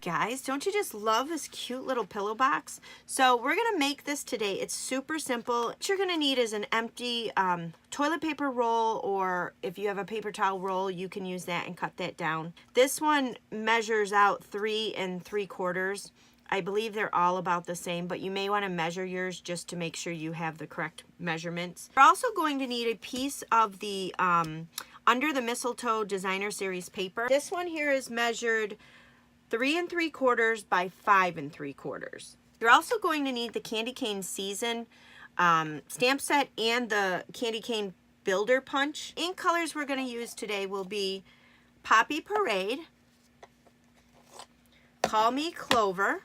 guys, don't you just love this cute little pillow box? So we're gonna make this today. It's super simple. What you're gonna need is an empty toilet paper roll, or if you have a paper towel roll, you can use that and cut that down. This one measures out 3 3/4. I believe they're all about the same, but you may want to measure yours just to make sure you have the correct measurements. You're also going to need a piece of the Under the Mistletoe Designer Series paper. This one here is measured 3 3/4 by 5 3/4. You're also going to need the Candy Cane Season stamp set and the Candy Cane Builder Punch. Ink colors we're going to use today will be Poppy Parade, Call Me Clover,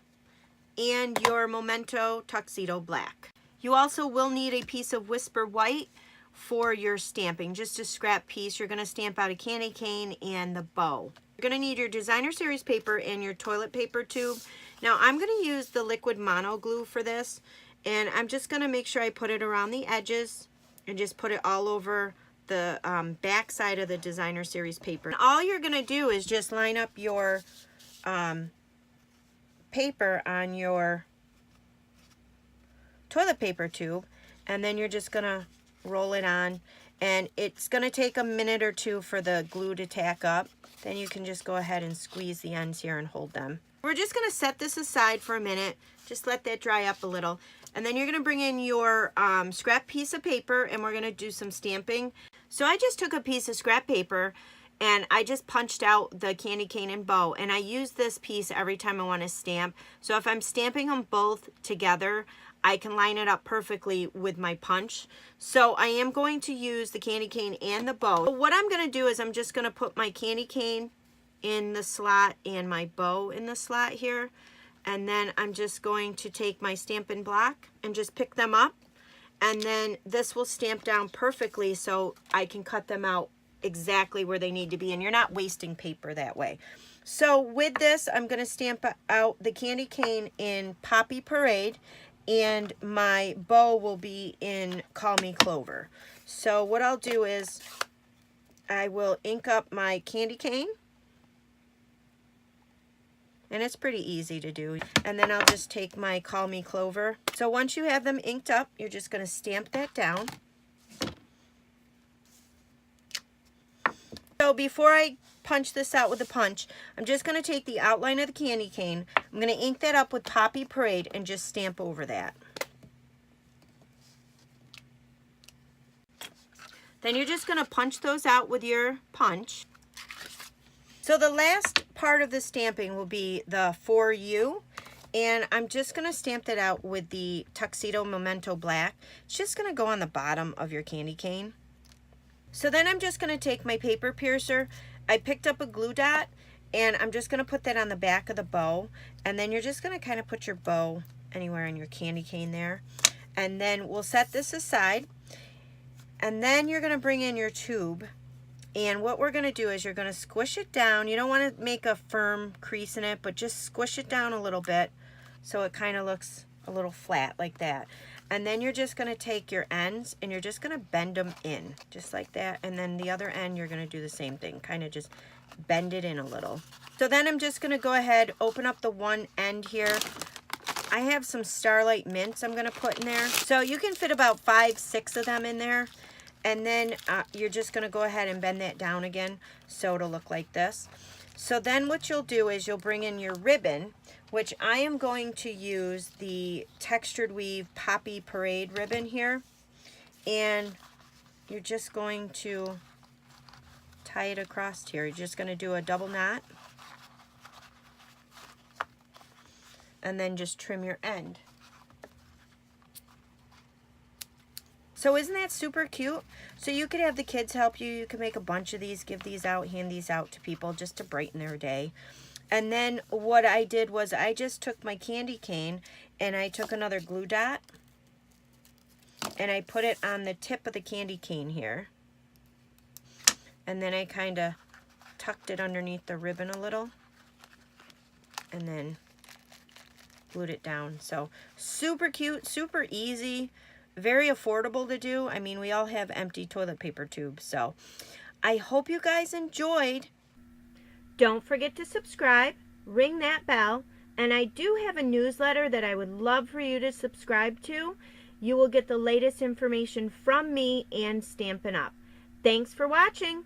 and your Memento Tuxedo Black. You also will need a piece of Whisper White for your stamping, just a scrap piece. You're going to stamp out a candy cane and the bow. You're going to need your Designer Series paper and your toilet paper tube. Now I'm going to use the liquid mono glue for this, and I'm just going to make sure I put it around the edges and just put it all over the back side of the Designer Series paper. And all you're going to do is just line up your paper on your toilet paper tube, and then you're just gonna roll it on, and it's gonna take a minute or two for the glue to tack up. Then you can just go ahead and squeeze the ends here and hold them. We're just gonna set this aside for a minute, just let that dry up a little, and then you're gonna bring in your scrap piece of paper, and we're gonna do some stamping. So I just took a piece of scrap paper and I just punched out the candy cane and bow, and I use this piece every time I want to stamp. So if I'm stamping them both together, I can line it up perfectly with my punch. So I am going to use the candy cane and the bow. So what I'm going to do is I'm just going to put my candy cane in the slot and my bow in the slot here, and then I'm just going to take my Stampin' Block and just pick them up, and then this will stamp down perfectly so I can cut them out exactly where they need to be, and you're not wasting paper that way. So with this, I'm going to stamp out the candy cane in Poppy Parade, and my bow will be in Call Me Clover. So what I'll do is I will ink up my candy cane, and it's pretty easy to do, and then I'll just take my Call Me Clover. So once you have them inked up, you're just going to stamp that down. So before I punch this out with a punch, I'm just going to take the outline of the candy cane. I'm going to ink that up with Poppy Parade and just stamp over that. Then you're just going to punch those out with your punch. So the last part of the stamping will be the For You, and I'm just going to stamp that out with the Tuxedo Memento Black. It's just going to go on the bottom of your candy cane. So then I'm just going to take my paper piercer. I picked up a glue dot, and I'm just going to put that on the back of the bow, and then you're just going to kind of put your bow anywhere on your candy cane there, and then we'll set this aside, and then you're going to bring in your tube, and what we're going to do is you're going to squish it down. You don't want to make a firm crease in it, but just squish it down a little bit so it kind of looks a little flat like that. And then you're just going to take your ends and you're just going to bend them in just like that, and then the other end you're going to do the same thing, kind of just bend it in a little. So then I'm just going to go ahead, open up the one end here. I have some Starlight Mints I'm going to put in there, so you can fit about 5, 6 of them in there, and then you're just going to go ahead and bend that down again so it'll look like this. So then what you'll do is you'll bring in your ribbon, which I am going to use the Textured Weave Poppy Parade ribbon here, and you're just going to tie it across here. You're just going to do a double knot and then just trim your end. So isn't that super cute? So you could have the kids help you. You can make a bunch of these, give these out, hand these out to people just to brighten their day. And then what I did was I just took my candy cane and I took another glue dot and I put it on the tip of the candy cane here. And then I kind of tucked it underneath the ribbon a little and then glued it down. So super cute, super easy, very affordable to do. I mean, we all have empty toilet paper tubes. So I hope you guys enjoyed. Don't forget to subscribe, ring that bell, and I do have a newsletter that I would love for you to subscribe to. You will get the latest information from me and Stampin' Up! Thanks for watching.